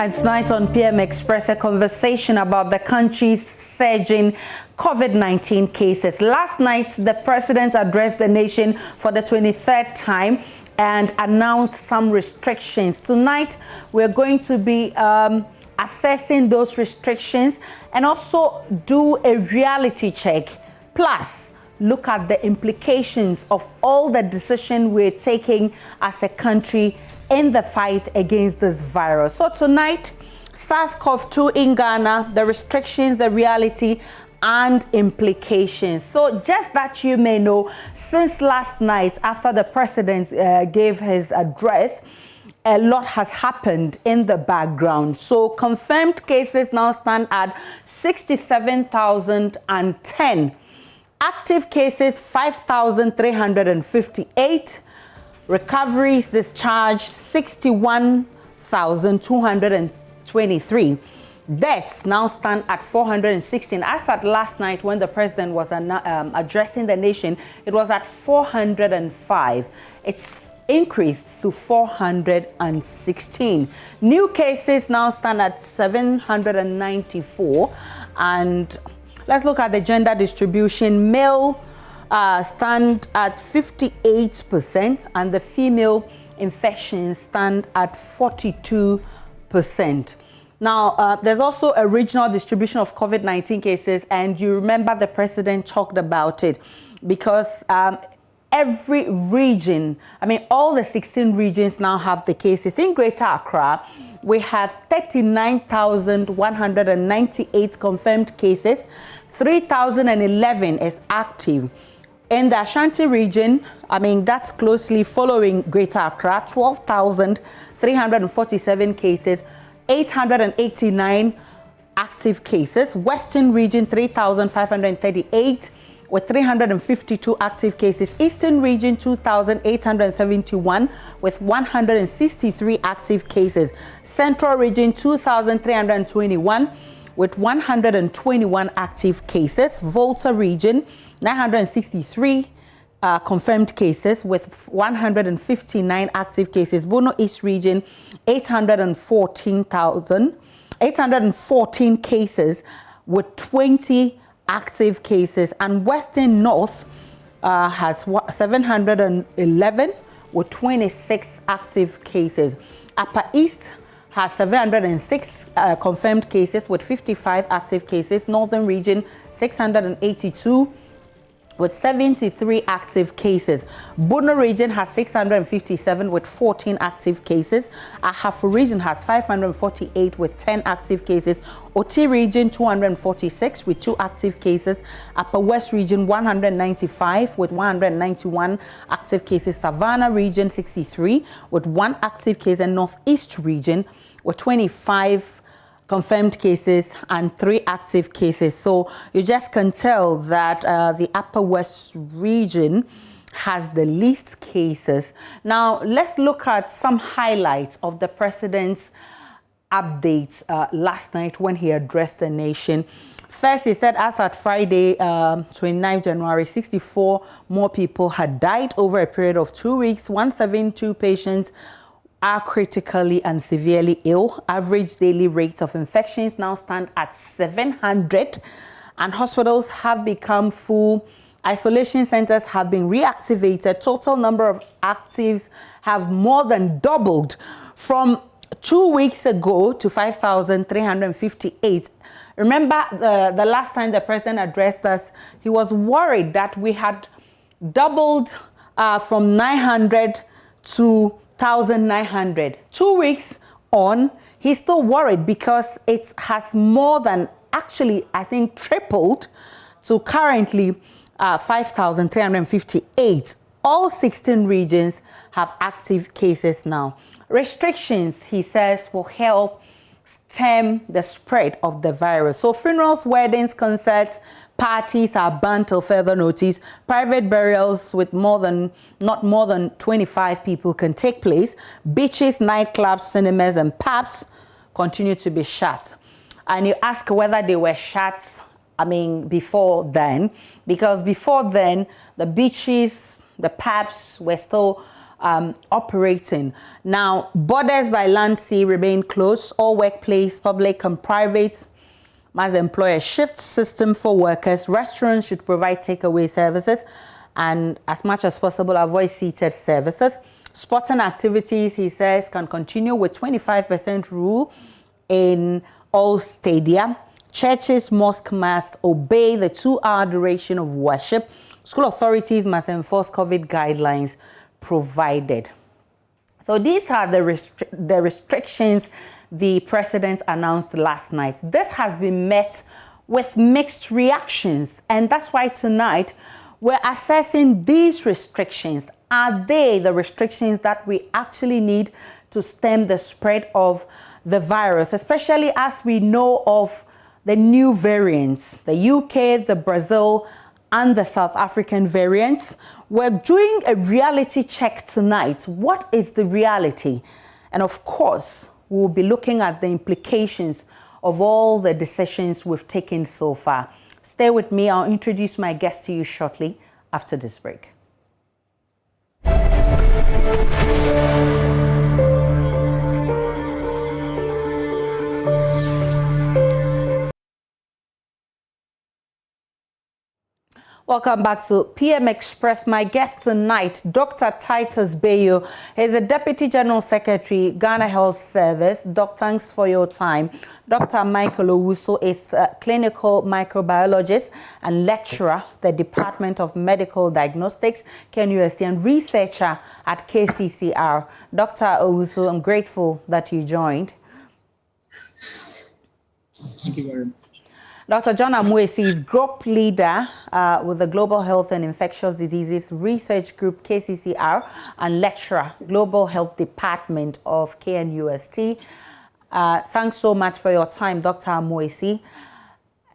And tonight on PM Express, a conversation about the country's surging COVID-19 cases. Last night, the president addressed the nation for the 23rd time and announced some restrictions. Tonight, we're going to be assessing those restrictions and also do a reality check. Plus, look at the implications of all the decisions we're taking as a country in the fight against this virus. So tonight, SARS COV-2 in Ghana, the restrictions, the reality, and implications. So just that you may know, since last night, after the president gave his address, a lot has happened in the background. So confirmed cases now stand at 67,010. Active cases, 5,358. Recoveries discharged, 61,223. Deaths now stand at 416. As at last night, when the president was addressing the nation, it was at 405. It's increased to 416. New cases now stand at 794. And let's look at the gender distribution. Male stand at 58%, and the female infections stand at 42%. Now, there's also a regional distribution of COVID-19 cases, and you remember the president talked about it because every region, all the 16 regions now have the cases. In Greater Accra, we have 39,198 confirmed cases, 3,011 is active. In the Ashanti region, that's closely following Greater Accra, 12,347 cases, 889 active cases. Western region, 3,538 with 352 active cases. Eastern region, 2,871 with 163 active cases. Central region, 2,321 with 121 active cases. Volta region, 963 confirmed cases with 159 active cases. Bono East region, 814 cases with 20 active cases. And Western North has 711 with 26 active cases. Upper East has 706 confirmed cases with 55 active cases. Northern region, 682 with 73 active cases. Bono region has 657 with 14 active cases. Ahafo region has 548 with 10 active cases. Oti region, 246 with 2 active cases. Upper West region, 195 with 191 active cases. Savannah region, 63 with 1 active case. And Northeast region with 25 confirmed cases and 3 active cases. So you just can tell that the Upper West region has the least cases. Now, let's look at some highlights of the president's updates last night when he addressed the nation. First, he said, as at Friday, 29 January, 64 more people had died over a period of 2 weeks. 172 patients are critically and severely ill. Average daily rate of infections now stand at 700, and hospitals have become full. Isolation centers have been reactivated. Total number of actives have more than doubled from 2 weeks ago to 5,358. Remember the last time the president addressed us, he was worried that we had doubled from 900 to 1,900. 2 weeks on, he's still worried because it has more than, actually, I think, tripled to currently 5,358. All 16 regions have active cases now. Restrictions, he says, will help stem the spread of the virus. So funerals, weddings, concerts, parties are banned till further notice. Private burials with not more than 25 people can take place. Beaches, nightclubs, cinemas, and pubs continue to be shut. And you ask whether they were shut, before then, because before then, the beaches, the pubs were still operating. Now, borders by land, sea remain closed. All workplace, public and private, must employ a shift system for workers. Restaurants should provide takeaway services and as much as possible avoid seated services. Sporting activities, he says, can continue with 25% rule in all stadia. Churches, mosques must obey the 2-hour duration of worship. School authorities must enforce COVID guidelines provided. So these are the restrictions the president announced last night. This has been met with mixed reactions, and that's why tonight we're assessing these restrictions. Are they the restrictions that we actually need to stem the spread of the virus, especially as we know of the new variants, the UK, the Brazil, and the South African variants? We're doing a reality check tonight. What is the reality? And of course, we'll be looking at the implications of all the decisions we've taken so far. Stay with me. I'll introduce my guest to you shortly after this break. Welcome back to PM Express. My guest tonight, Dr. Titus Bayo. He's the Deputy General Secretary, Ghana Health Service. Doc, thanks for your time. Dr. Michael Owusu is a clinical microbiologist and lecturer, the Department of Medical Diagnostics, KNUST, and researcher at KCCR. Dr. Owusu, I'm grateful that you joined. Thank you very much. Dr. John Amoesi is group leader with the Global Health and Infectious Diseases Research Group, KCCR, and lecturer, Global Health Department of KNUST. Thanks so much for your time, Dr. Amoesi.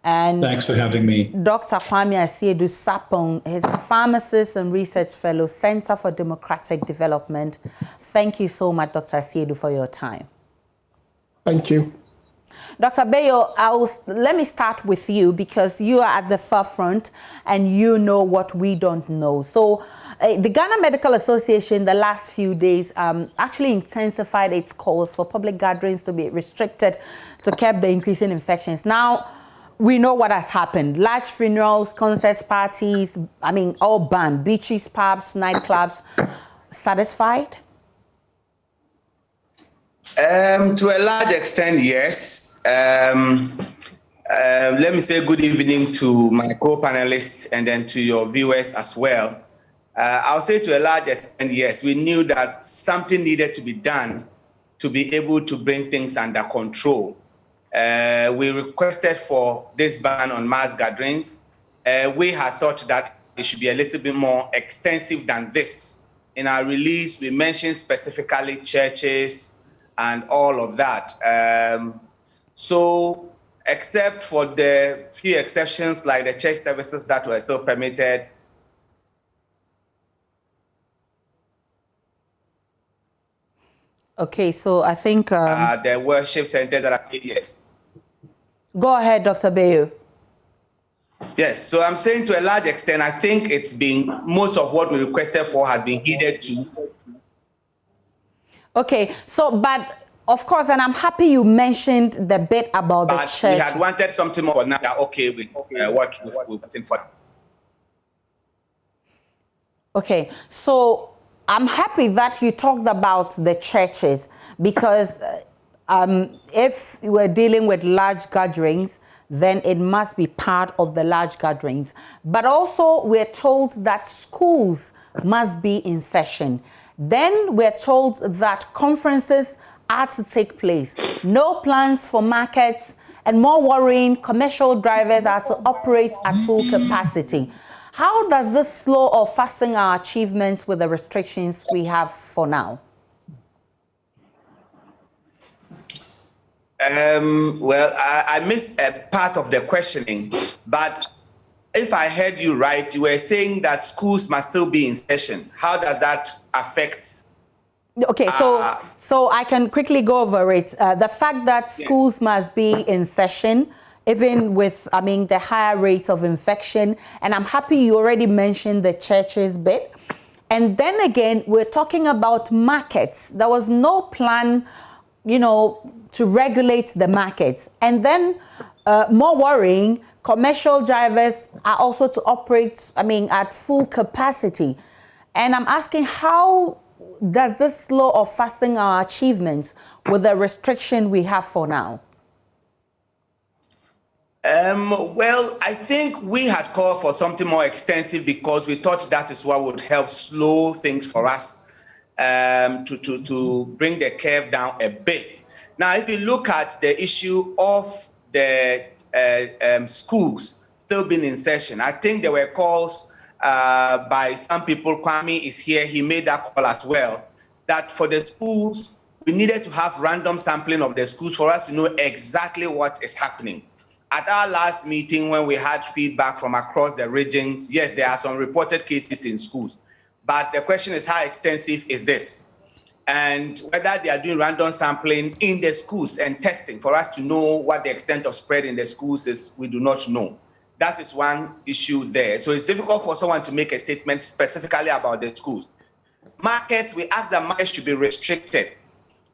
And thanks for having me. Dr. Kwame Asiedu Sapong is a pharmacist and research fellow, Center for Democratic Development. Thank you so much, Dr. Asiedu, for your time. Thank you. Dr. Bayo, let me start with you because you are at the forefront and you know what we don't know. So the Ghana Medical Association the last few days actually intensified its calls for public gatherings to be restricted to curb the increase in infections. Now, we know what has happened. Large funerals, concerts, parties, all banned. Beaches, pubs, nightclubs. Satisfied? To a large extent, yes. Let me say good evening to my co-panelists and then to your viewers as well. I'll say to a large extent, yes, we knew that something needed to be done to be able to bring things under control. We requested for this ban on mass gatherings. We had thought that it should be a little bit more extensive than this. In our release, we mentioned specifically churches and all of that. So, except for the few exceptions like the church services that were still permitted. Okay, so I think the worship center that yes. Go ahead, Dr. Bayo. Yes, so I'm saying to a large extent, I think it's been most of what we requested for has been heeded to. Okay, so but of course, and I'm happy you mentioned the bit about the church. We had wanted something more, but now they're okay with what we're putting for. Okay, so I'm happy that you talked about the churches because if we're dealing with large gatherings, then it must be part of the large gatherings. But also, we're told that schools must be in session. Then we're told that conferences are to take place. No plans for markets, and more worrying, commercial drivers are to operate at full capacity. How does this slow or fasten our achievements with the restrictions we have for now? Well, I missed a part of the questioning, but if I heard you right, you were saying that schools must still be in session. How does that affect? Okay, so I can quickly go over it. The fact that schools must be in session, even with, the higher rates of infection, and I'm happy you already mentioned the churches bit. And then again, we're talking about markets. There was no plan, to regulate the markets. And then more worrying, commercial drivers are also to operate, at full capacity. And I'm asking, how does this slow or fasten our achievements with the restriction we have for now? Well, I think we had called for something more extensive because we thought that is what would help slow things for us to bring the curve down a bit. Now, if you look at the issue of the schools still being in session, I think there were calls by some people. Kwame is here. He made that call as well, that for the schools, we needed to have random sampling of the schools for us to know exactly what is happening. At our last meeting, when we had feedback from across the regions, yes, there are some reported cases in schools, but the question is, how extensive is this? And whether they are doing random sampling in the schools and testing for us to know what the extent of spread in the schools is, we do not know. That is one issue there. So it's difficult for someone to make a statement specifically about the schools. Markets, we ask that markets should be restricted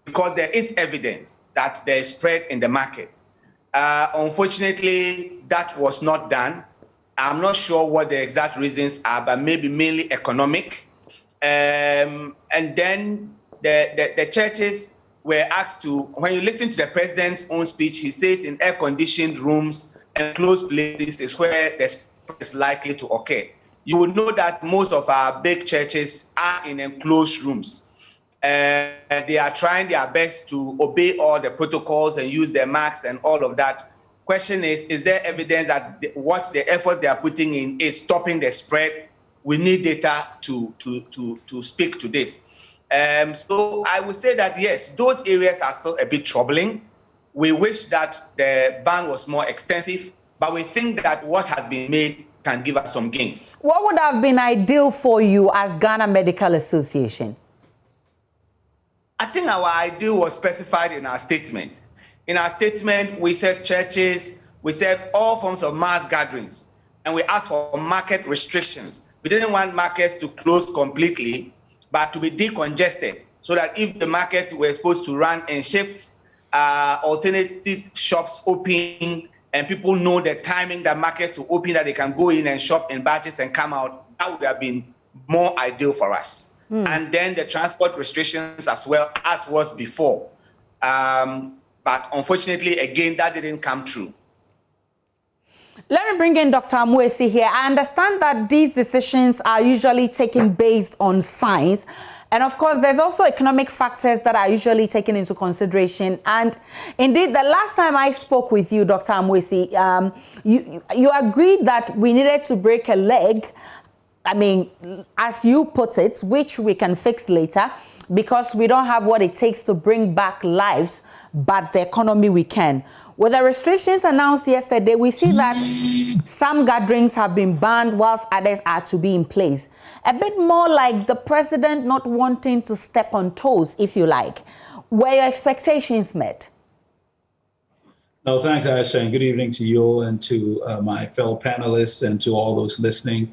because there is evidence that there is spread in the market. Unfortunately, that was not done. I'm not sure what the exact reasons are, but maybe mainly economic. And then the churches were asked to, when you listen to the president's own speech, he says in air-conditioned rooms and closed places is where the spread is likely to occur. You will know that most of our big churches are in enclosed rooms. They are trying their best to obey all the protocols and use their masks and all of that. Question is there evidence that what the efforts they are putting in is stopping the spread? We need data to speak to this. So I would say that, yes, those areas are still a bit troubling. We wish that the ban was more extensive, but we think that what has been made can give us some gains. What would have been ideal for you as Ghana Medical Association? I think our ideal was specified in our statement. In our statement, we said churches, we said all forms of mass gatherings, and we asked for market restrictions. We didn't want markets to close completely, but to be decongested, so that if the markets were supposed to run in shifts, alternative shops open, and people know the timing that markets will open, that they can go in and shop in batches and come out, that would have been more ideal for us. And then the transport restrictions as well as was before. But unfortunately, again, that didn't come true. Let me bring in Dr. Amuesi here. I understand that these decisions are usually taken based on science. And of course, there's also economic factors that are usually taken into consideration. And indeed, the last time I spoke with you, Dr. Amuesi, you agreed that we needed to break a leg, as you put it, which we can fix later, because we don't have what it takes to bring back lives, but the economy we can. With the restrictions announced yesterday, we see that some gatherings have been banned whilst others are to be in place. A bit more like the president not wanting to step on toes, if you like. Were your expectations met? No, thanks, Asha, and good evening to you and to my fellow panelists and to all those listening.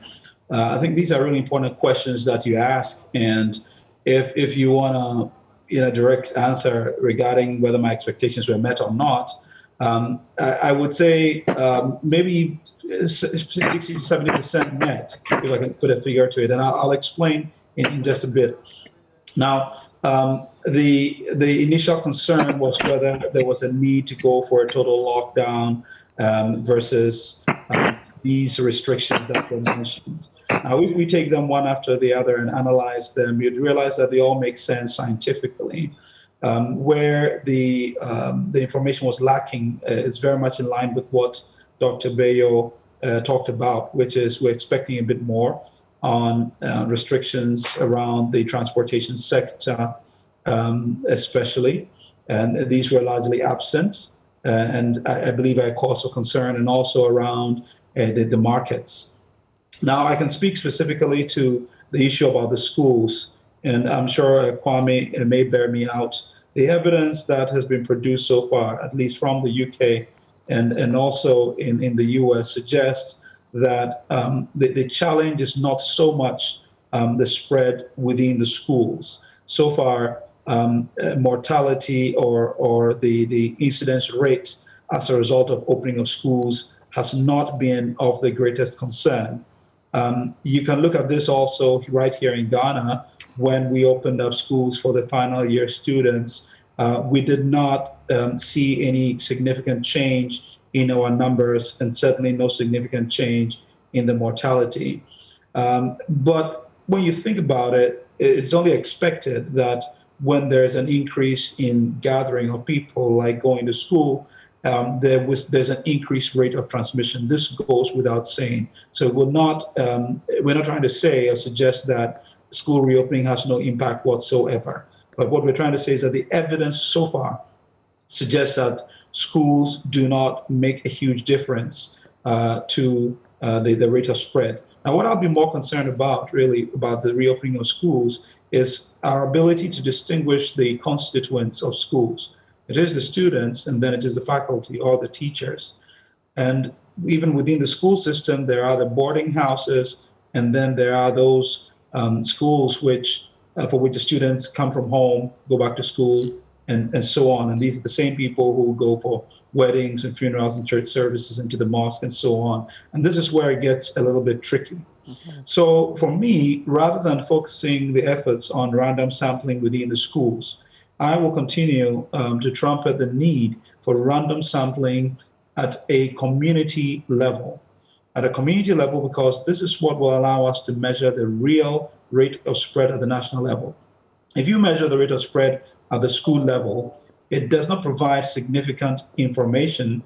I think these are really important questions that you ask, and if you want a direct answer regarding whether my expectations were met or not, I would say maybe 60 to 70% met, if I can put a figure to it, and I'll explain in just a bit. Now, the initial concern was whether there was a need to go for a total lockdown versus these restrictions that were mentioned. Now, we take them one after the other and analyze them. You'd realize that they all make sense scientifically. Where the information was lacking is very much in line with what Dr. Bayo talked about, which is we're expecting a bit more on restrictions around the transportation sector, especially, and these were largely absent. And I believe I caused for concern, and also around the markets. Now, I can speak specifically to the issue about the schools, and I'm sure Kwame may bear me out. The evidence that has been produced so far, at least from the UK and also in the US, suggests that the challenge is not so much the spread within the schools. So far, mortality or the incidence rate as a result of opening of schools has not been of the greatest concern. You can look at this also right here in Ghana. When we opened up schools for the final year students, we did not see any significant change in our numbers, and certainly no significant change in the mortality. But when you think about it, it's only expected that when there's an increase in gathering of people, like going to school, there's an increased rate of transmission. This goes without saying. So we're not trying to say or suggest that school reopening has no impact whatsoever. But what we're trying to say is that the evidence so far suggests that schools do not make a huge difference to the rate of spread. Now, what I'll be more concerned about, really, about the reopening of schools is our ability to distinguish the constituents of schools. It is the students, and then it is the faculty or the teachers. And even within the school system, there are the boarding houses, and then there are those schools for which the students come from home, go back to school, and so on. And these are the same people who go for weddings and funerals and church services into the mosque and so on. And this is where it gets a little bit tricky. Mm-hmm. So for me, rather than focusing the efforts on random sampling within the schools, I will continue to trumpet the need for random sampling at a community level. At a community level, because this is what will allow us to measure the real rate of spread at the national level. If you measure the rate of spread at the school level, it does not provide significant information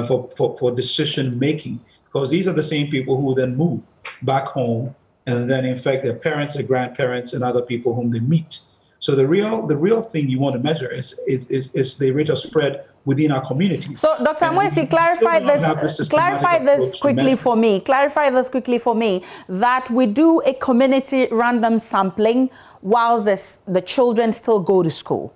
for decision making, because these are the same people who then move back home and then infect their parents, their grandparents, and other people whom they meet. So the real thing you want to measure is the rate of spread within our community. So, Dr. Mwesi, clarify this quickly for me. Clarify this quickly for me, that we do a community random sampling while the children still go to school.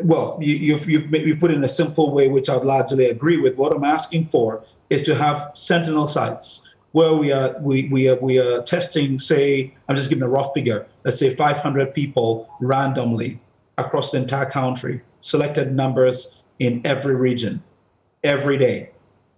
Well, you've put it in a simple way, which I'd largely agree with. What I'm asking for is to have sentinel sites where we are testing, say, I'm just giving a rough figure, let's say 500 people randomly across the entire country, selected numbers in every region, every day,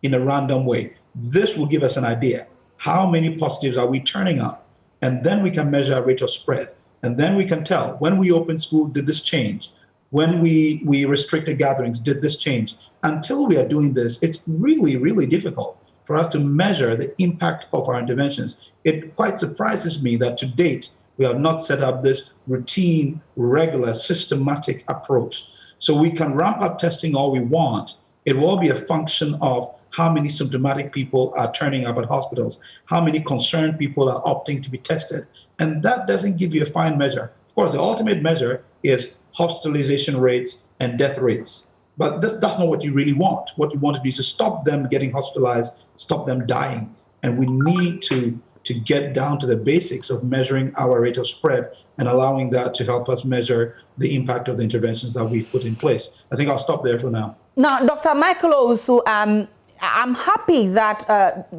in a random way. This will give us an idea. How many positives are we turning up? And then we can measure our rate of spread. And then we can tell, when we open school, did this change? When we restricted gatherings, did this change? Until we are doing this, it's really, really difficult for us to measure the impact of our interventions. It quite surprises me that to date, we have not set up this routine, regular, systematic approach. So we can ramp up testing all we want. It will be a function of how many symptomatic people are turning up at hospitals, how many concerned people are opting to be tested. And that doesn't give you a fine measure. Of course, the ultimate measure is hospitalization rates and death rates. But that's not what you really want. What you want to do is to stop them getting hospitalized, stop them dying. And we need to get down to the basics of measuring our rate of spread and allowing that to help us measure the impact of the interventions that we've put in place. I think I'll stop there for now. Now, Dr. Michael Owusu, I'm happy that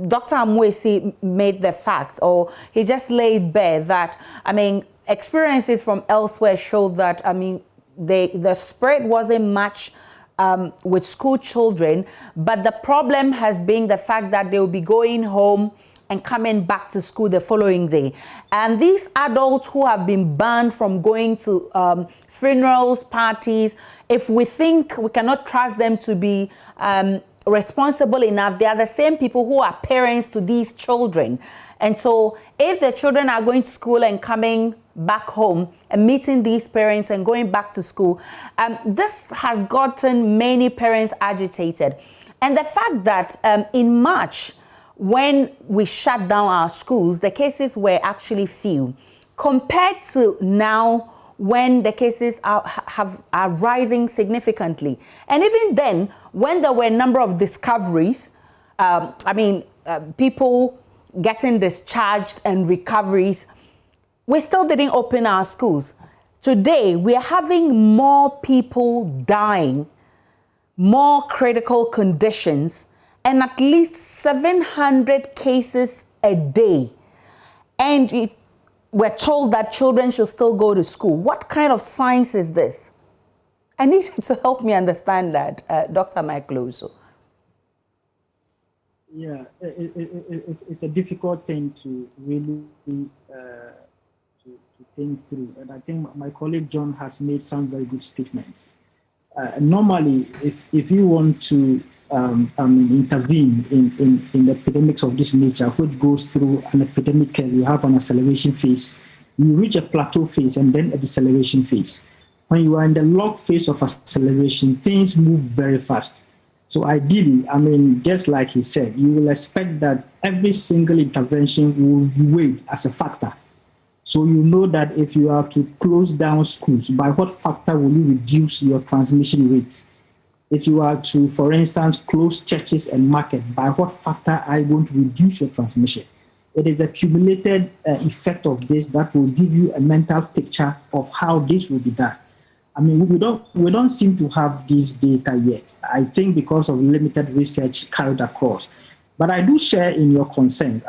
Dr. Mwesi made the fact, or he just laid bare that, experiences from elsewhere show that, the spread wasn't much with school children, but the problem has been the fact that they will be going home and coming back to school the following day. And these adults who have been banned from going to funerals, parties, if we think we cannot trust them to be responsible enough, they are the same people who are parents to these children. And so if the children are going to school and coming back home and meeting these parents and going back to school, this has gotten many parents agitated. And the fact that in March, when we shut down our schools, the cases were actually few, compared to now when the cases are rising significantly. And even then, when there were a number of discoveries, people getting discharged and recoveries, we still didn't open our schools. Today, we are having more people dying, more critical conditions, and at least 700 cases a day. and we're told that children should still go to school. What kind of science is this? I need you to help me understand that, Dr. Michael Owusu. Yeah, it's a difficult thing to really to think through. And I think my colleague John has made some very good statements. Normally, if you want to intervene in epidemics of this nature, which goes through an epidemic curve, you have an acceleration phase, you reach a plateau phase and then a deceleration phase. When you are in the log phase of acceleration, things move very fast. So ideally, just like he said, you will expect that every single intervention will be weighed as a factor. So you know that if you are to close down schools, by what factor will you reduce your transmission rates? If you are to, for instance, close churches and markets, by what factor are you going to reduce your transmission? It is a cumulated effect of this that will give you a mental picture of how this will be done. We don't seem to have this data yet. I think because of limited research carried across. But I do share in your concern.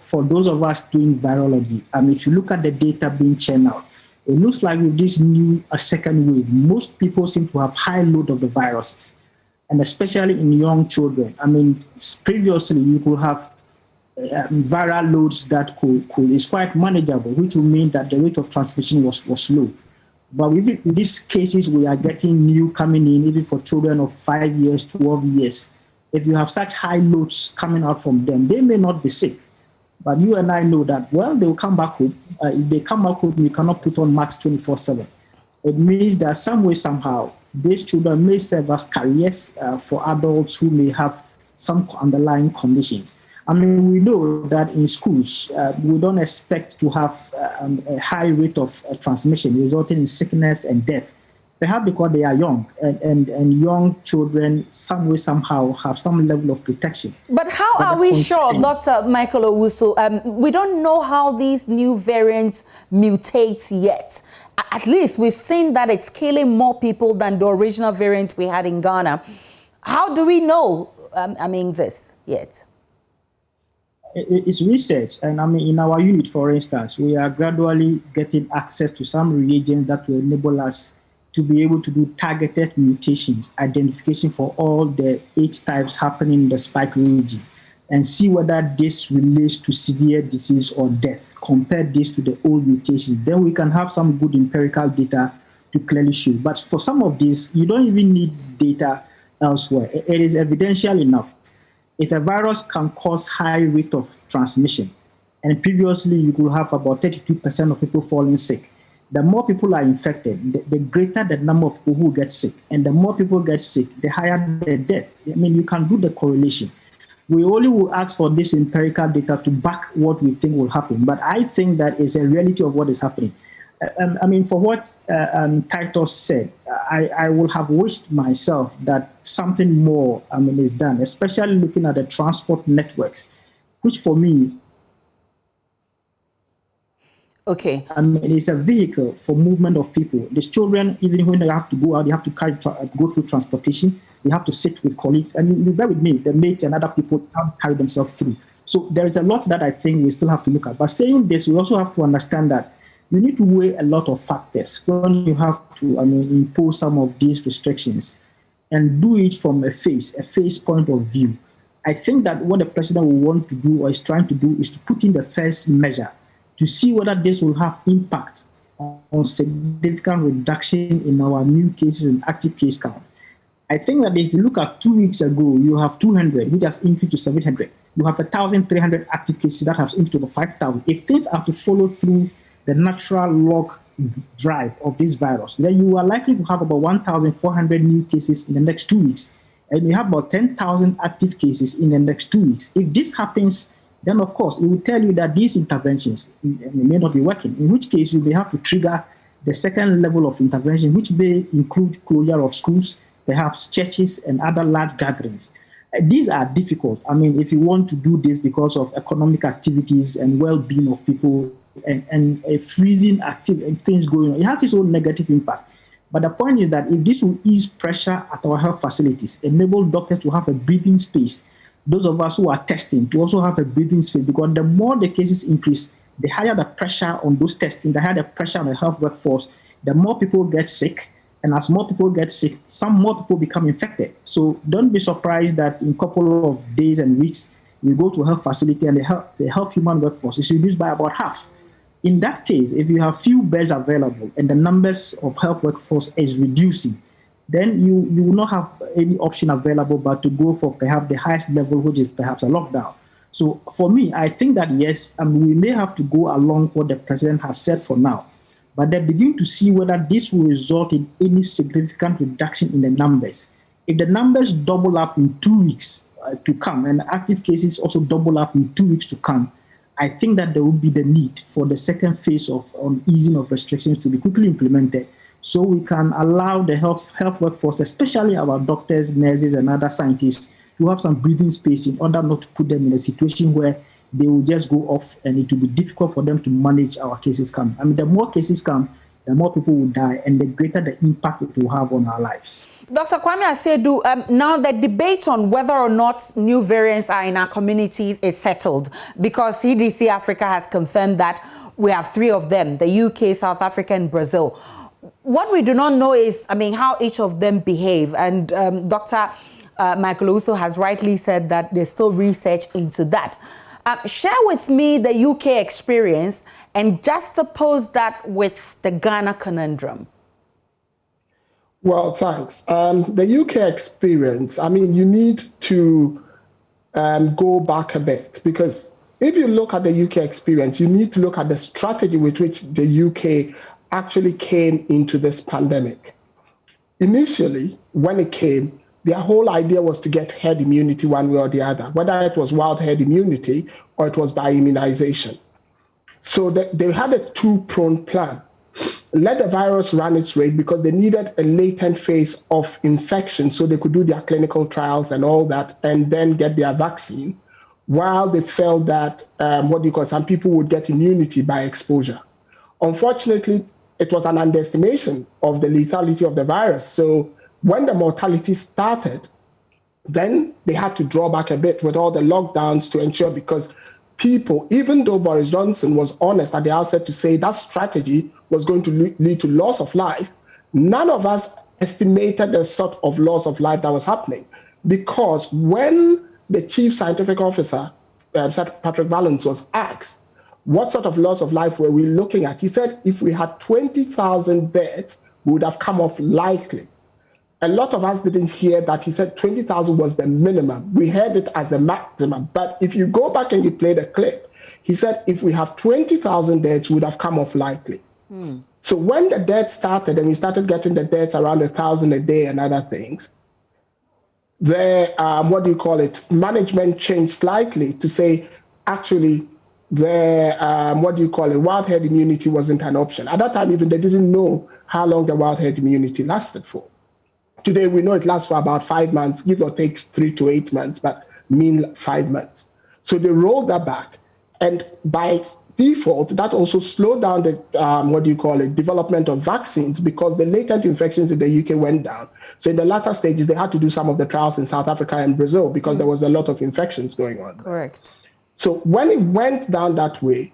For those of us doing virology, if you look at the data being churned out, it looks like with this new second wave, most people seem to have high load of the viruses, and especially in young children. Previously you could have viral loads that is quite manageable, which will mean that the rate of transmission was low. But in these cases, we are getting new coming in, even for children of 5 years, 12 years. If you have such high loads coming out from them, they may not be sick. But you and I know that, well, they will come back home. If they come back home, you cannot put on masks 24/7. It means that some way, somehow, these children may serve as carriers for adults who may have some underlying conditions. We know that in schools, we don't expect to have a high rate of transmission resulting in sickness and death, perhaps because they are young, and young children, some way, somehow, have some level of protection. But how are we sure, Dr. Michael Owusu? We don't know how these new variants mutate yet. At least we've seen that it's killing more people than the original variant we had in Ghana. How do we know, this yet? It's research, and in our unit, for instance, we are gradually getting access to some reagents that will enable us to be able to do targeted mutations, identification for all the 8 types happening in the spike region, and see whether this relates to severe disease or death. Compare this to the old mutations, then we can have some good empirical data to clearly show. But for some of these, you don't even need data elsewhere. It is evidential enough. If a virus can cause high rate of transmission, and previously you could have about 32% of people falling sick, the more people are infected, the greater the number of people who get sick. And the more people get sick, the higher the death. You can do the correlation. We only will ask for this empirical data to back what we think will happen. But I think that is a reality of what is happening. For what Titus said, I would have wished myself that something more is done, especially looking at the transport networks, which for me, okay, it's a vehicle for movement of people. These children, even when they have to go out, they have to go through transportation. They have to sit with colleagues. And you bear with me, the mates and other people can't carry themselves through. So there is a lot that I think we still have to look at. But saying this, we also have to understand that you need to weigh a lot of factors when you have to impose some of these restrictions, and do it from a phase point of view. I think that what the president will want to do or is trying to do is to put in the first measure to see whether this will have impact on significant reduction in our new cases and active case count. I think that if you look at 2 weeks ago, you have 200, which has increased to 700. You have 1,300 active cases that have increased to 5,000. If things are to follow through the natural log drive of this virus, then you are likely to have about 1,400 new cases in the next 2 weeks. And we have about 10,000 active cases in the next 2 weeks. If this happens, then of course, it will tell you that these interventions may not be working, in which case you may have to trigger the second level of intervention, which may include closure of schools, perhaps churches and other large gatherings. These are difficult. If you want to do this because of economic activities and well-being of people, and a freezing and things going on, it has its own negative impact. But the point is that if this will ease pressure at our health facilities, enable doctors to have a breathing space, those of us who are testing to also have a breathing space, because the more the cases increase, the higher the pressure on those testing, the higher the pressure on the health workforce, the more people get sick. And as more people get sick, some more people become infected. So don't be surprised that in a couple of days and weeks, you go to a health facility and the health human workforce is reduced by about half. In that case, if you have few beds available and the numbers of health workforce is reducing, then you will not have any option available but to go for perhaps the highest level, which is perhaps a lockdown. So for me, I think that yes, we may have to go along what the president has said for now, but then begin to see whether this will result in any significant reduction in the numbers. If the numbers double up in 2 weeks to come, and active cases also double up in 2 weeks to come, I think that there will be the need for the second phase of easing of restrictions to be quickly implemented, so we can allow the health workforce, especially our doctors, nurses, and other scientists, to have some breathing space in order not to put them in a situation where they will just go off and it will be difficult for them to manage our cases come. I mean, the more cases come, the more people will die and the greater the impact it will have on our lives. Dr. Kwame Asedu, now the debate on whether or not new variants are in our communities is settled because CDC Africa has confirmed that we have 3 of them, the UK, South Africa, and Brazil. What we do not know is, how each of them behave. And Dr. Michael also has rightly said that there's still research into that. Share with me the UK experience and juxtapose that with the Ghana conundrum. Well, thanks. The UK experience, you need to go back a bit, because if you look at the UK experience, you need to look at the strategy with which the UK actually came into this pandemic. Initially, when it came, their whole idea was to get herd immunity one way or the other, whether it was wild herd immunity or it was by immunization. So they had a 2-pronged plan. Let the virus run its race because they needed a latent phase of infection so they could do their clinical trials and all that and then get their vaccine, while they felt that some people would get immunity by exposure. Unfortunately, it was an underestimation of the lethality of the virus. So when the mortality started, then they had to draw back a bit with all the lockdowns to ensure, because people, even though Boris Johnson was honest at the outset to say that strategy was going to lead to loss of life, none of us estimated the sort of loss of life that was happening. Because when the chief scientific officer, Patrick Vallance, was asked, what sort of loss of life were we looking at? He said, if we had 20,000 deaths, we would have come off likely. A lot of us didn't hear that. He said 20,000 was the minimum. We heard it as the maximum. But if you go back and you play the clip, he said if we have 20,000 deaths, we would have come off likely. So when the deaths started and we started getting the deaths around 1,000 a day and other things, the, management changed slightly to say, actually, wild herd immunity wasn't an option. At that time, even they didn't know how long the wild herd immunity lasted for. Today, we know it lasts for about 5 months, give or take 3 to 8 months, but mean 5 months. So they rolled that back. And by default, that also slowed down the, development of vaccines, because the latent infections in the UK went down. So in the latter stages, they had to do some of the trials in South Africa and Brazil because there was a lot of infections going on. Correct. So when it went down that way,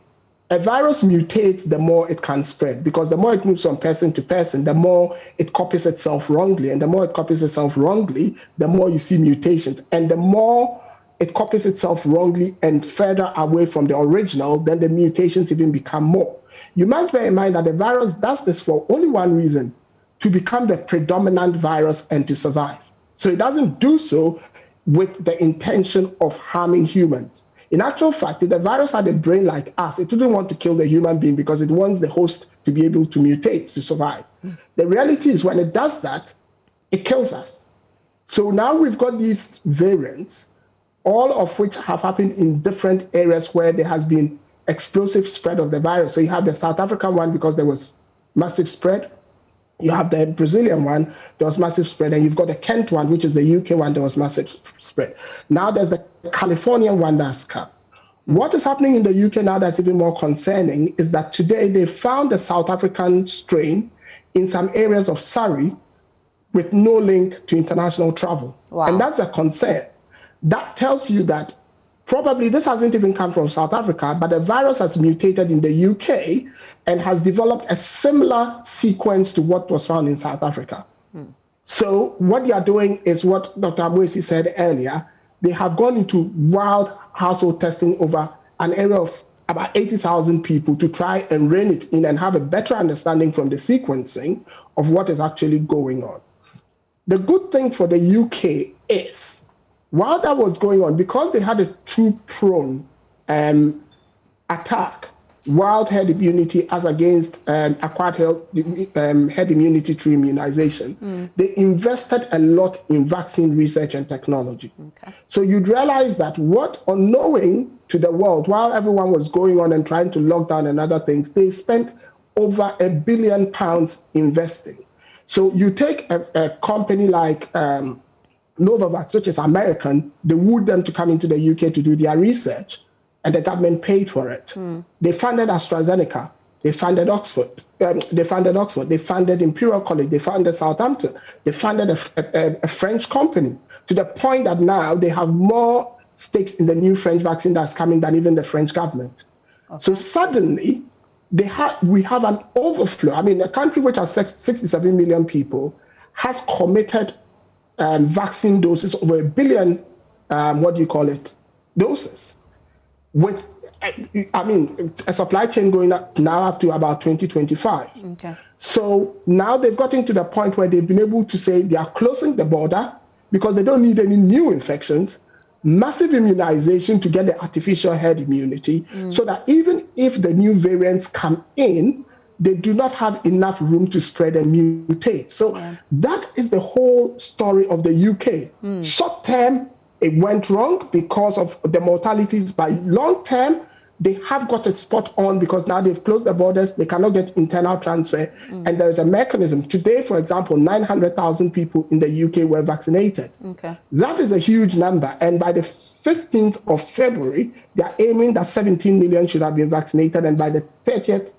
a virus mutates the more it can spread, because the more it moves from person to person, the more it copies itself wrongly. And the more it copies itself wrongly, the more you see mutations. And the more it copies itself wrongly and further away from the original, then the mutations even become more. You must bear in mind that the virus does this for only one reason: to become the predominant virus and to survive. So it doesn't do so with the intention of harming humans. In actual fact, if the virus had a brain like us, it wouldn't want to kill the human being because it wants the host to be able to mutate, to survive. The reality is when it does that, it kills us. So now we've got these variants, all of which have happened in different areas where there has been explosive spread of the virus. So you have the South African one because there was massive spread. You have the Brazilian one, there was massive spread, and you've got the Kent one, which is the UK one, there was massive spread. Now there's the Californian one that's come. What is happening in the UK now that's even more concerning is that today they found a South African strain in some areas of Surrey with no link to international travel. Wow. And that's a concern. That tells you that probably this hasn't even come from South Africa, but the virus has mutated in the UK and has developed a similar sequence to what was found in South Africa. So what they are doing is what Dr. Amoesi said earlier. They have gone into wild household testing over an area of about 80,000 people to try and rein it in and have a better understanding from the sequencing of what is actually going on. The good thing for the UK is, while that was going on, because they had a two-pronged attack, wild herd immunity as against acquired herd immunity through immunization, they invested a lot in vaccine research and technology. Okay. So you'd realize that what, unknowing to the world, while everyone was going on and trying to lock down and other things, they spent over £1 billion investing. So you take a company like Novavax, which is American, they wooed them to come into the UK to do their research, and the government paid for it. They funded AstraZeneca, they funded Oxford, they funded Imperial College, they funded Southampton, they funded a French company, to the point that now they have more stakes in the new French vaccine that's coming than even the French government. Okay. So suddenly, we have an overflow. I mean, a country which has 67 million people has committed vaccine doses, over 1 billion, doses, with, I mean, a supply chain going up now up to about 2025. Okay. So now they've gotten to the point where they've been able to say they are closing the border because they don't need any new infections, massive immunization to get the artificial herd immunity, so that even if the new variants come in, they do not have enough room to spread and mutate. So that is the whole story of the UK. Short term, it went wrong because of the mortalities. By long term, they have got it spot on because now they've closed the borders, they cannot get internal transfer, and there is a mechanism. Today, for example, 900,000 people in the UK were vaccinated. Okay. That is a huge number, and by the 15th of February, they are aiming that 17 million should have been vaccinated, and by the 30th,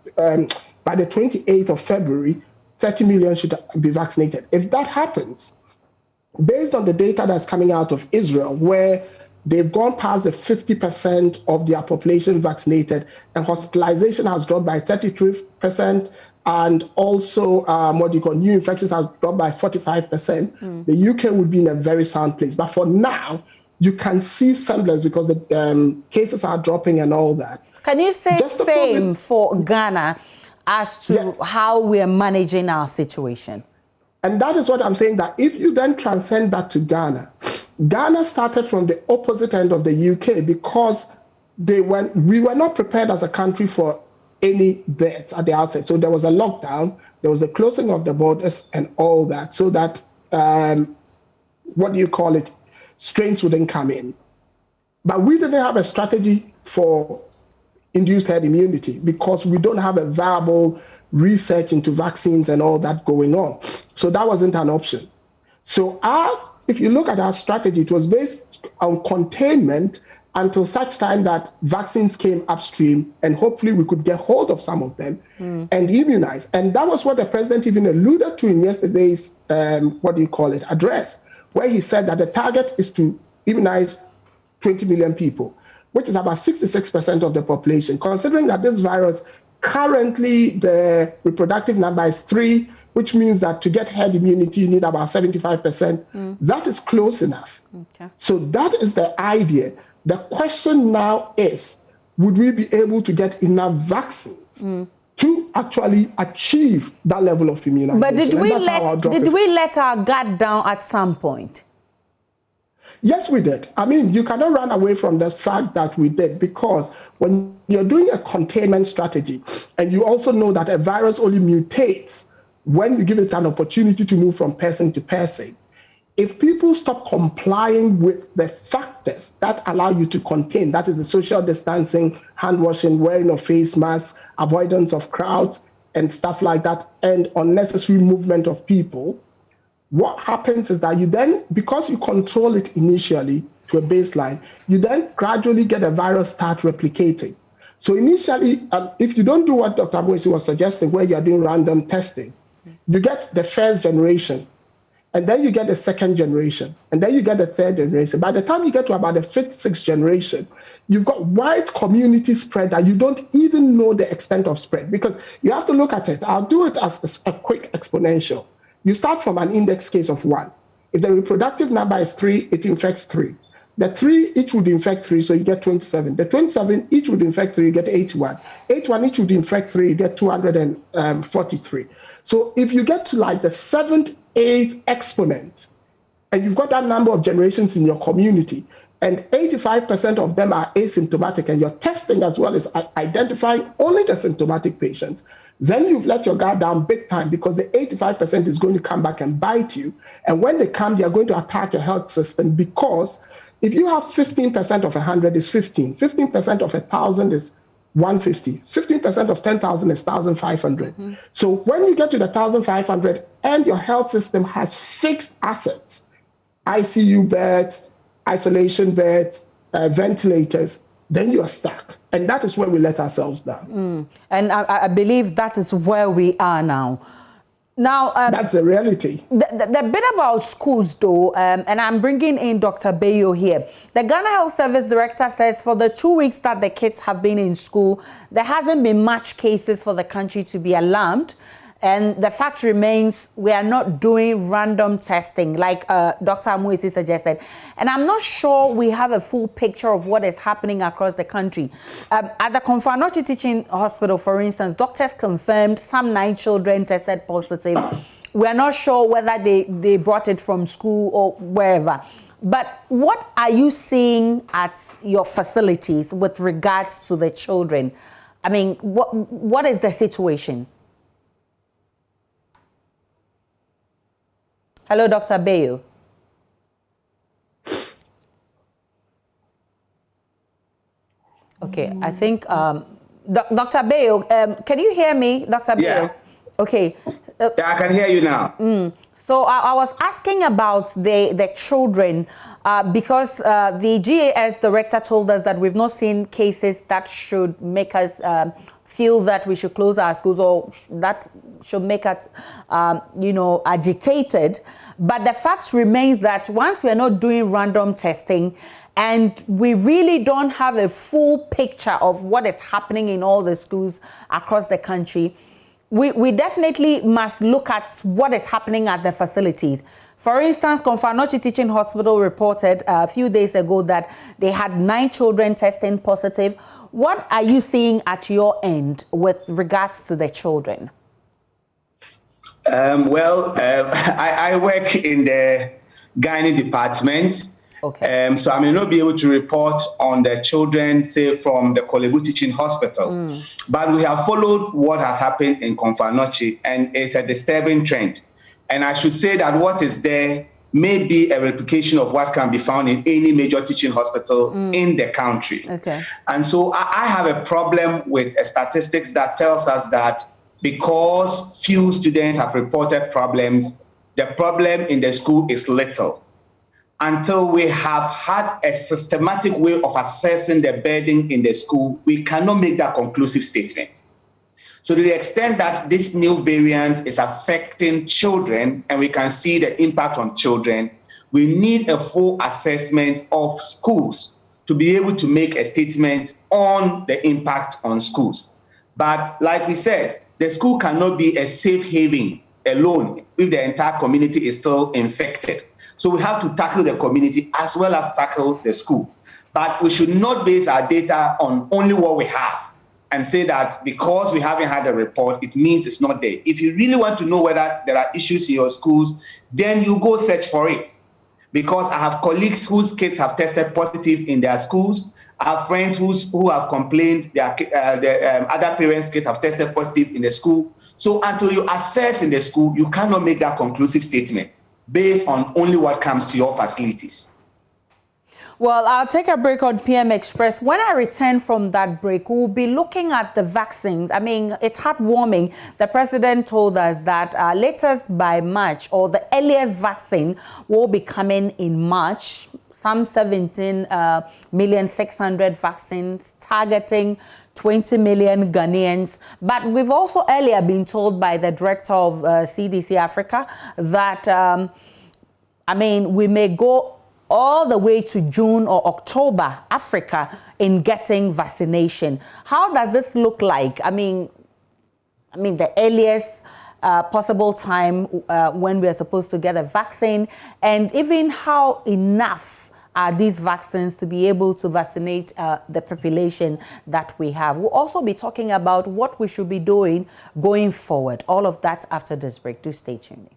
by the 28th of February, 30 million should be vaccinated. If that happens, based on the data that's coming out of Israel, where they've gone past the 50% of their population vaccinated, and hospitalization has dropped by 33%, and also new infections has dropped by 45%. The UK would be in a very sound place. But for now, you can see semblance because the cases are dropping and all that. Can you say the same for Ghana as to how we're managing our situation? And that is what I'm saying, that if you then transcend that to Ghana, Ghana started from the opposite end of the UK because we were not prepared as a country for any deaths at the outset. So there was a lockdown, there was the closing of the borders and all that, so that, strains wouldn't come in. But we didn't have a strategy for induced herd immunity because we don't have a viable research into vaccines and all that going on. So that wasn't an option. So if you look at our strategy, it was based on containment until such time that vaccines came upstream, and hopefully we could get hold of some of them and immunize. And that was what the president even alluded to in yesterday's address, where he said that the target is to immunize 20 million people, which is about 66% of the population. Considering that this virus, currently the reproductive number is 3, which means that to get herd immunity, you need about 75%. That is close enough. Okay. So that is the idea. The question now is, would we be able to get enough vaccines to actually achieve that level of immunization? But did we let our guard down at some point? Yes, we did. I mean, you cannot run away from the fact that we did, because when you're doing a containment strategy, and you also know that a virus only mutates when you give it an opportunity to move from person to person, if people stop complying with the factors that allow you to contain, that is the social distancing, hand washing, wearing of face masks, avoidance of crowds and stuff like that, and unnecessary movement of people, what happens is that you then, because you control it initially to a baseline, you then gradually get a virus start replicating. So initially, if you don't do what Dr. Amoesi was suggesting, where you're doing random testing, you get the first generation. and then you get the second generation, and then you get the third generation. By the time you get to about the fifth, sixth generation, you've got wide community spread that you don't even know the extent of spread, because you have to look at it. I'll do it as a quick exponential. You start from an index case of 1. If the reproductive number is 3, it infects 3. The 3 each would infect 3, so you get 27. The 27 each would infect 3, you get 81. 81 each would infect 3, you get 243. So if you get to like the 7th, 8th exponent, and you've got that number of generations in your community, and 85% of them are asymptomatic, and your testing as well is identifying only the symptomatic patients, then you've let your guard down big time, because the 85% is going to come back and bite you. And when they come, they're going to attack your health system, because if you have 15% of 100 is 15, 15% of 1,000 is 150, 15% of 10,000 is 1,500. So when you get to the 1,500 and your health system has fixed assets, ICU beds, isolation beds, ventilators, then you are stuck. And that is where we let ourselves down. And I believe that is where we are now. Now, that's the reality. The bit about schools, though, and I'm bringing in Dr. Bayo here. The Ghana Health Service Director says for the 2 weeks that the kids have been in school, there hasn't been much cases for the country to be alarmed. And the fact remains, we are not doing random testing like Dr. Amuisi suggested. And I'm not sure we have a full picture of what is happening across the country. At the Komfo Teaching Hospital, for instance, doctors confirmed some 9 children tested positive. We're not sure whether they brought it from school or wherever. But what are you seeing at your facilities with regards to the children? I mean, what is the situation? Hello, Dr. Bayo. Okay, I think, Dr. Bayo, can you hear me, Dr. Bayo? Yeah. Okay. Yeah, I can hear you now. So I was asking about the children because the GAS director told us that we've not seen cases that should make us feel that we should close our schools, or that should make us, agitated. But the fact remains that once we're not doing random testing and we really don't have a full picture of what is happening in all the schools across the country, we definitely must look at what is happening at the facilities. For instance, Komfo Teaching Hospital reported a few days ago that they had 9 children testing positive. What are you seeing at your end with regards to the children? I work in the gynae department. Okay. So I may not be able to report on the children, say, from the Korle Bu Teaching Hospital. But we have followed what has happened in Komfo, and it's a disturbing trend. And I should say that what is there may be a replication of what can be found in any major teaching hospital in the country. Okay. And so I have a problem with statistics that tells us that because few students have reported problems, the problem in the school is little. Until we have had a systematic way of assessing the burden in the school, we cannot make that conclusive statement. So to the extent that this new variant is affecting children, and we can see the impact on children, we need a full assessment of schools to be able to make a statement on the impact on schools. But like we said, the school cannot be a safe haven alone if the entire community is still infected. So we have to tackle the community as well as tackle the school. But we should not base our data on only what we have and say that because we haven't had a report, it means it's not there. If you really want to know whether there are issues in your schools, then you go search for it. Because I have colleagues whose kids have tested positive in their schools. I have friends who have complained their other parents' kids have tested positive in the school. So until you assess in the school, you cannot make that conclusive statement based on only what comes to your facilities. Well, I'll take a break on PM Express. When I return from that break, we'll be looking at the vaccines. I mean, it's heartwarming. The president told us that latest by March, or the earliest vaccine will be coming in March. Some 17,600,000 vaccines targeting 20 million Ghanaians. But we've also earlier been told by the director of CDC Africa that I mean, we may go all the way to June or October, Africa, in getting vaccination. How does this look like? I mean, the earliest possible time when we are supposed to get a vaccine, and even how enough are these vaccines to be able to vaccinate the population that we have. We'll also be talking about what we should be doing going forward. All of that after this break. Do stay tuned.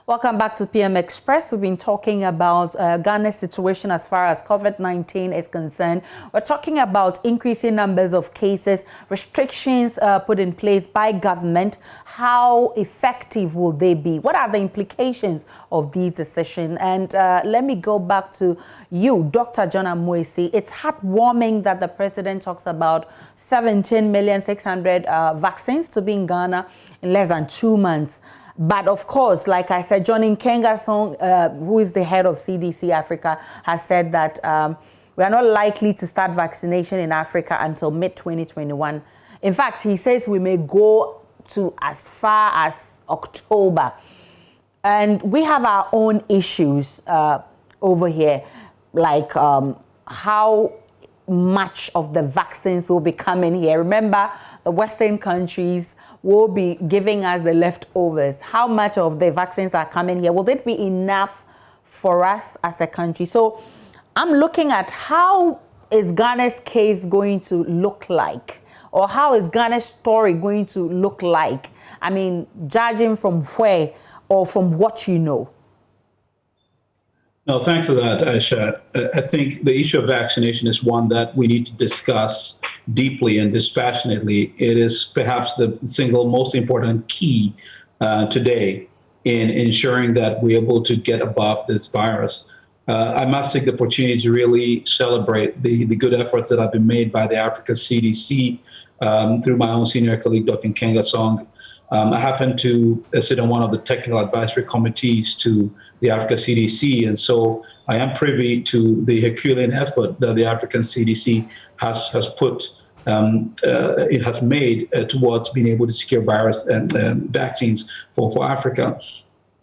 Welcome back to PM Express. We've been talking about Ghana's situation as far as COVID-19 is concerned. We're talking about increasing numbers of cases, restrictions put in place by government. How effective will they be? What are the implications of these decisions? And let me go back to you, Dr. John Amoisi. It's heartwarming that the president talks about 17,600,000 vaccines to be in Ghana in less than 2 months. But of course, like I said, John Nkengasong, who is the head of CDC Africa, has said that we are not likely to start vaccination in Africa until mid-2021. In fact, he says we may go to as far as October. And we have our own issues over here, like how much of the vaccines will be coming here. Remember, the Western countries will be giving us the leftovers. How much of the vaccines are coming here? Will it be enough for us as a country? So I'm looking at how is Ghana's case going to look like? Or how is Ghana's story going to look like? I mean, judging from where or from what you know. No, thanks for that, Aisha. I think the issue of vaccination is one that we need to discuss deeply and dispassionately. It is perhaps the single most important key today in ensuring that we're able to get above this virus. I must take the opportunity to really celebrate the good efforts that have been made by the Africa CDC through my own senior colleague, Dr. Nkengasong. I happen to sit on one of the technical advisory committees to the Africa CDC, and so I am privy to the Herculean effort that the African CDC has put, it has made towards being able to secure virus and vaccines for Africa.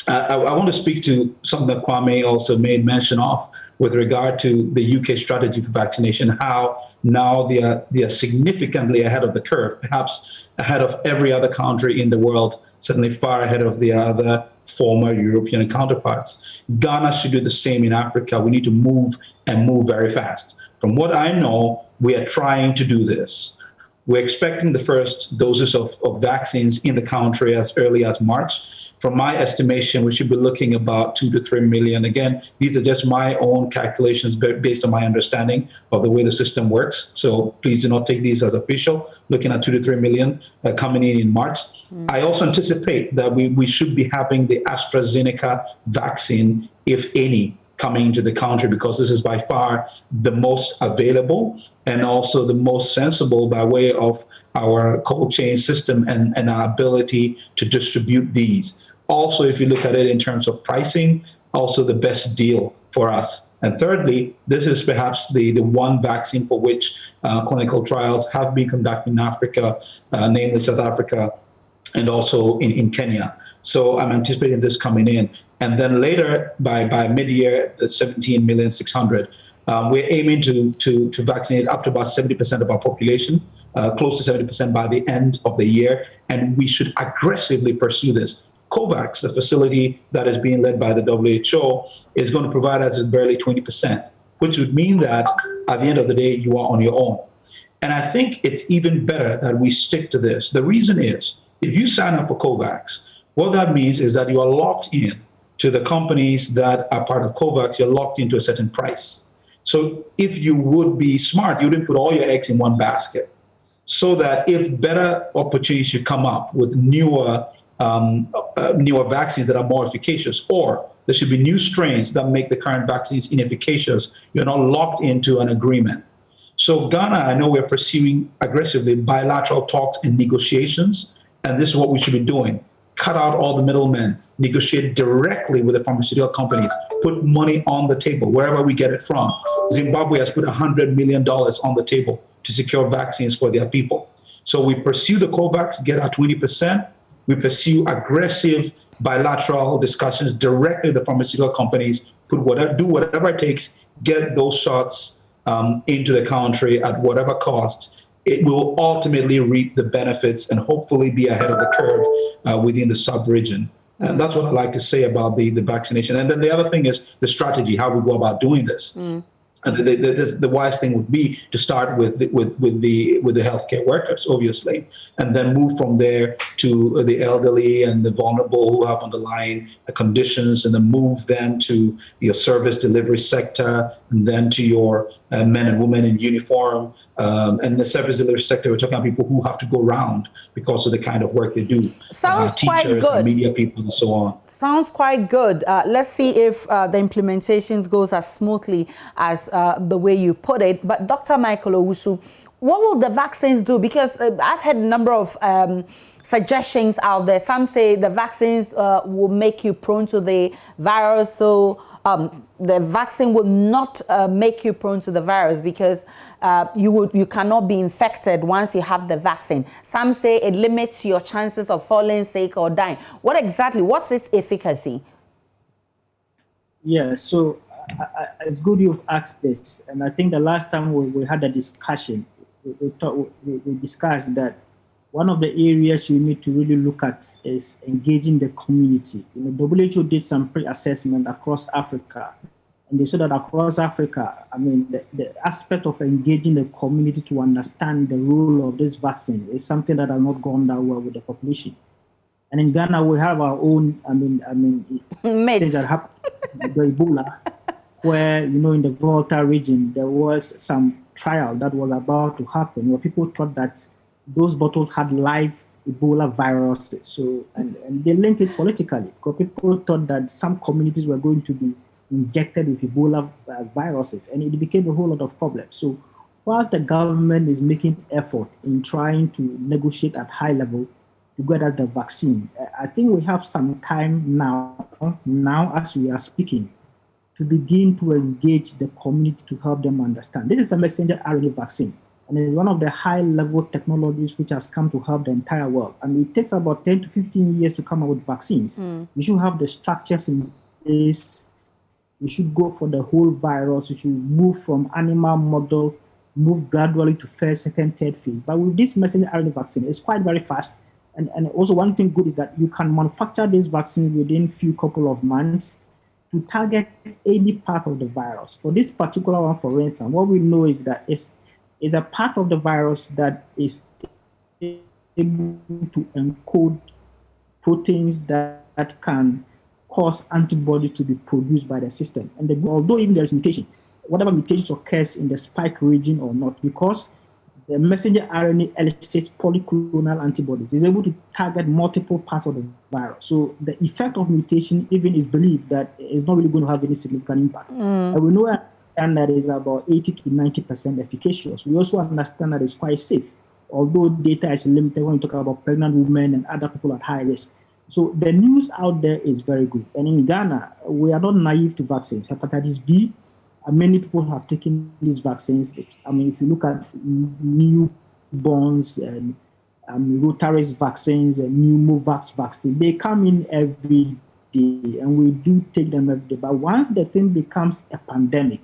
I want to speak to something that Kwame also made mention of with regard to the UK strategy for vaccination, how now they are significantly ahead of the curve, perhaps ahead of every other country in the world, certainly far ahead of the other former European counterparts. Ghana should do the same in Africa. We need to move and move very fast. From what I know, we are trying to do this. We're expecting the first doses of vaccines in the country as early as March. From my estimation, we should be looking about 2 to 3 million. Again, these are just my own calculations based on my understanding of the way the system works. So please do not take these as official. Looking at 2 to 3 million coming in March. I also anticipate that we should be having the AstraZeneca vaccine, if any, coming into the country, because this is by far the most available and also the most sensible by way of our cold chain system and our ability to distribute these. Also, if you look at it in terms of pricing, also the best deal for us. And thirdly, this is perhaps the one vaccine for which clinical trials have been conducted in Africa, namely South Africa and also in Kenya. So I'm anticipating this coming in. And then later, by mid-year, the 17,600,000, we're aiming to vaccinate up to about 70% of our population, close to 70% by the end of the year. And we should aggressively pursue this. COVAX, the facility that is being led by the WHO, is going to provide us with barely 20%, which would mean that at the end of the day, you are on your own. And I think it's even better that we stick to this. The reason is, if you sign up for COVAX, what that means is that you are locked in to the companies that are part of COVAX. You're locked into a certain price. So if you would be smart, you wouldn't put all your eggs in one basket, so that if better opportunities should come up with newer vaccines that are more efficacious, or there should be new strains that make the current vaccines inefficacious, you're not locked into an agreement. So Ghana, I know we're pursuing aggressively bilateral talks and negotiations, and this is what we should be doing. Cut out all the middlemen, negotiate directly with the pharmaceutical companies, put money on the table, wherever we get it from. Zimbabwe has put $100 million on the table to secure vaccines for their people. So we pursue the COVAX, get our 20%. We pursue aggressive bilateral discussions directly with the pharmaceutical companies, do whatever it takes, get those shots into the country at whatever cost. It will ultimately reap the benefits and hopefully be ahead of the curve within the sub-region. And that's what I like to say about the vaccination. And then the other thing is the strategy, how we go about doing this. And the wise thing would be to start with the healthcare workers, obviously, and then move from there to the elderly and the vulnerable who have underlying conditions, and then move then to your service delivery sector, and then to your men and women in uniform. And the service delivery sector, we're talking about people who have to go around because of the kind of work they do. Sounds quite teachers, good. And media people, and so on. Sounds quite good. Let's see if the implementations goes as smoothly as the way you put it. But Dr. Michael Owusu, what will the vaccines do? Because I've had a number of suggestions out there. Some say the vaccines will make you prone to the virus. So the vaccine will not make you prone to the virus because you cannot be infected once you have the vaccine. Some say it limits your chances of falling sick or dying. What's its efficacy? Yeah, so it's good you've asked this. And I think the last time we had a discussion, we discussed that one of the areas you need to really look at is engaging the community. WHO did some pre-assessment across Africa, and they said that across Africa, the aspect of engaging the community to understand the role of this vaccine is something that has not gone that well with the population. And in Ghana, we have our own, things that happened with the Ebola, where, in the Volta region, there was some trial that was about to happen where people thought that those bottles had live Ebola viruses. So, and they linked it politically because people thought that some communities were going to be injected with Ebola viruses, and it became a whole lot of problems. So, whilst the government is making effort in trying to negotiate at high level to get us the vaccine, I think we have some time now as we are speaking, to begin to engage the community to help them understand. This is a messenger RNA vaccine, and it's one of the high-level technologies which has come to help the entire world. And it takes about 10 to 15 years to come up with vaccines. You should have the structures in place. You should go for the whole virus. You should move from animal model, move gradually to first, second, third phase. But with this messenger RNA vaccine, it's quite very fast. And also one thing good is that you can manufacture this vaccine within a few couple of months to target any part of the virus. For this particular one, for instance, what we know is that it's a part of the virus that is able to encode proteins that can cause antibody to be produced by the system. And although even there is mutation, whatever mutations occurs in the spike region or not, because the messenger RNA elicits polyclonal antibodies, is able to target multiple parts of the virus. So the effect of mutation even is believed that it's not really going to have any significant impact. And we know that is about 80 to 90% efficacious. We also understand that it's quite safe, although data is limited when we talk about pregnant women and other people at high risk. So the news out there is very good. And in Ghana, we are not naive to vaccines. Hepatitis B, many people have taken these vaccines. If you look at newborns and Rotavirus vaccines and pneumovax vaccine, they come in every day, and we do take them every day. But once the thing becomes a pandemic,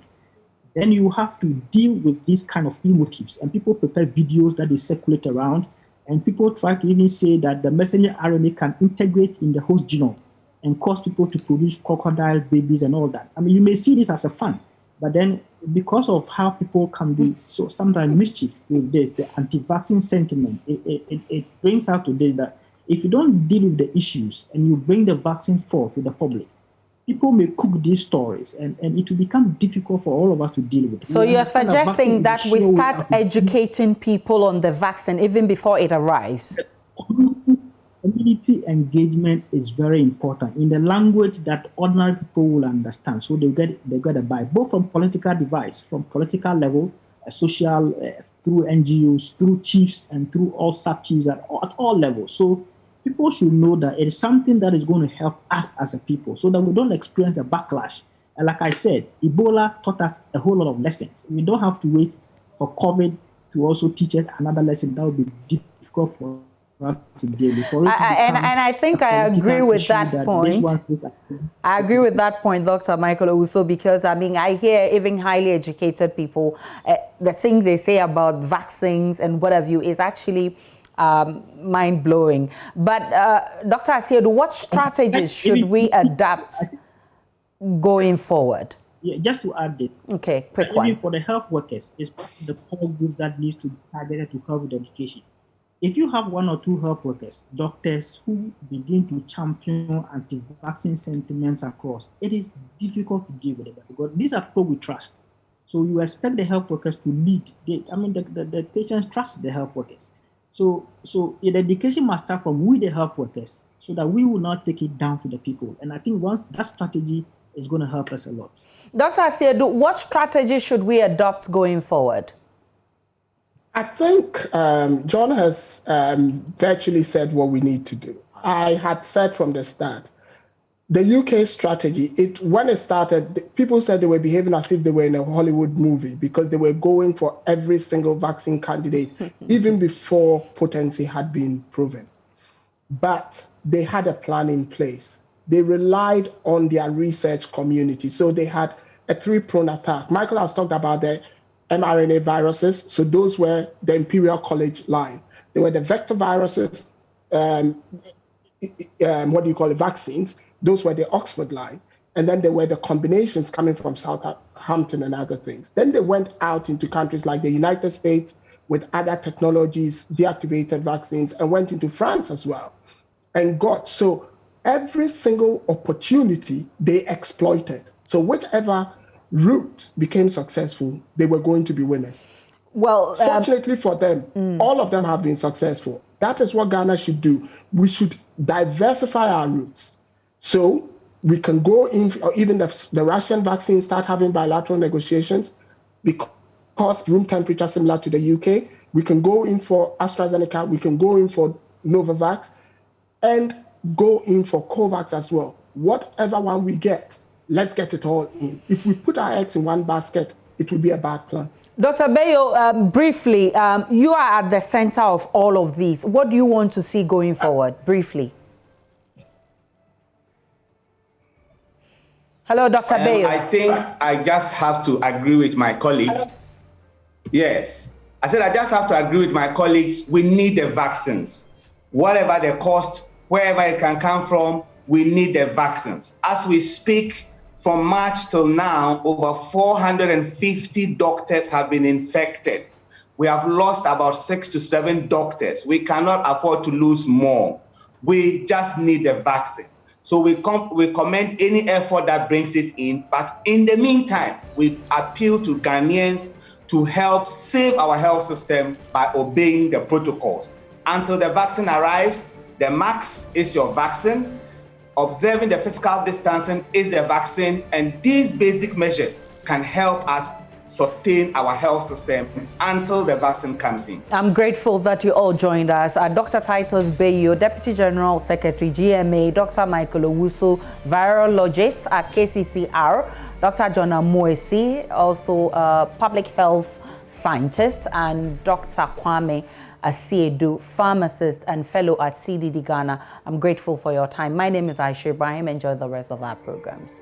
then you have to deal with these kind of emotives, and people prepare videos that they circulate around, and people try to even say that the messenger RNA can integrate in the host genome and cause people to produce crocodile babies and all that. You may see this as a fun, but then because of how people can be so sometimes mischief with this, the anti-vaccine sentiment, it brings out to this that if you don't deal with the issues and you bring the vaccine forth to the public, people may cook these stories, and it will become difficult for all of us to deal with. So you're suggesting that we start educating people on the vaccine even before it arrives? Community engagement is very important in the language that ordinary people will understand. So they get a buy, both from political device, from political level, social, through NGOs, through chiefs, and through all sub-chiefs at all levels. So people should know that it is something that is going to help us as a people so that we don't experience a backlash. And like I said, Ebola taught us a whole lot of lessons. We don't have to wait for COVID to also teach us another lesson that would be difficult for us to deal with. And I think I agree with that point. I agree with that point, Dr. Michael Owusu, because I mean, I hear even highly educated people, the things they say about vaccines and what have you is actually mind-blowing. But Dr. Asiedu, what strategies should we adapt going forward? Yeah, just to add this. Okay, quick one. Even for the health workers, it's the core group that needs to be targeted to help with education. If you have 1 or 2 health workers, doctors who begin to champion anti-vaccine sentiments across, it is difficult to deal with it because these are people we trust. So you expect the health workers to lead. The patients trust the health workers. So the education must start from we, the health workers, so that we will not take it down to the people. And I think once that strategy is going to help us a lot. Dr. Asiedu, what strategy should we adopt going forward? I think John has virtually said what we need to do. I had said from the start, the UK strategy, when it started, people said they were behaving as if they were in a Hollywood movie because they were going for every single vaccine candidate, even before potency had been proven. But they had a plan in place. They relied on their research community. So they had a 3-pronged attack. Michael has talked about the mRNA viruses. So those were the Imperial College line. They were the vector viruses, vaccines. Those were the Oxford line. And then there were the combinations coming from Southampton and other things. Then they went out into countries like the United States with other technologies, deactivated vaccines, and went into France as well. And so every single opportunity they exploited. So whichever route became successful, they were going to be winners. Well, fortunately for them, all of them have been successful. That is what Ghana should do. We should diversify our routes. So we can go in, or even the Russian vaccine start having bilateral negotiations because room temperature similar to the UK. We can go in for AstraZeneca. We can go in for Novavax and go in for COVAX as well. Whatever one we get, let's get it all in. If we put our eggs in one basket, it will be a bad plan. Dr. Bayo, briefly, you are at the center of all of these. What do you want to see going forward, briefly? Hello, Dr. Bayo. I think I just have to agree with my colleagues. Yes. I said I just have to agree with my colleagues. We need the vaccines. Whatever the cost, wherever it can come from, we need the vaccines. As we speak, from March till now, over 450 doctors have been infected. We have lost about 6 to 7 doctors. We cannot afford to lose more. We just need the vaccine. So we commend any effort that brings it in. But in the meantime, we appeal to Ghanaians to help save our health system by obeying the protocols. Until the vaccine arrives, the mask is your vaccine. Observing the physical distancing is the vaccine, and these basic measures can help us sustain our health system until the vaccine comes in. I'm grateful that you all joined us. Dr. Titus Bayo, Deputy General Secretary, GMA, Dr. Michael Owusu, virologist at KCCR, Dr. John Amoesi, also a public health scientist, and Dr. Kwame Asiedu, pharmacist and fellow at CDD Ghana. I'm grateful for your time. My name is Aisha Ibrahim. Enjoy the rest of our programs.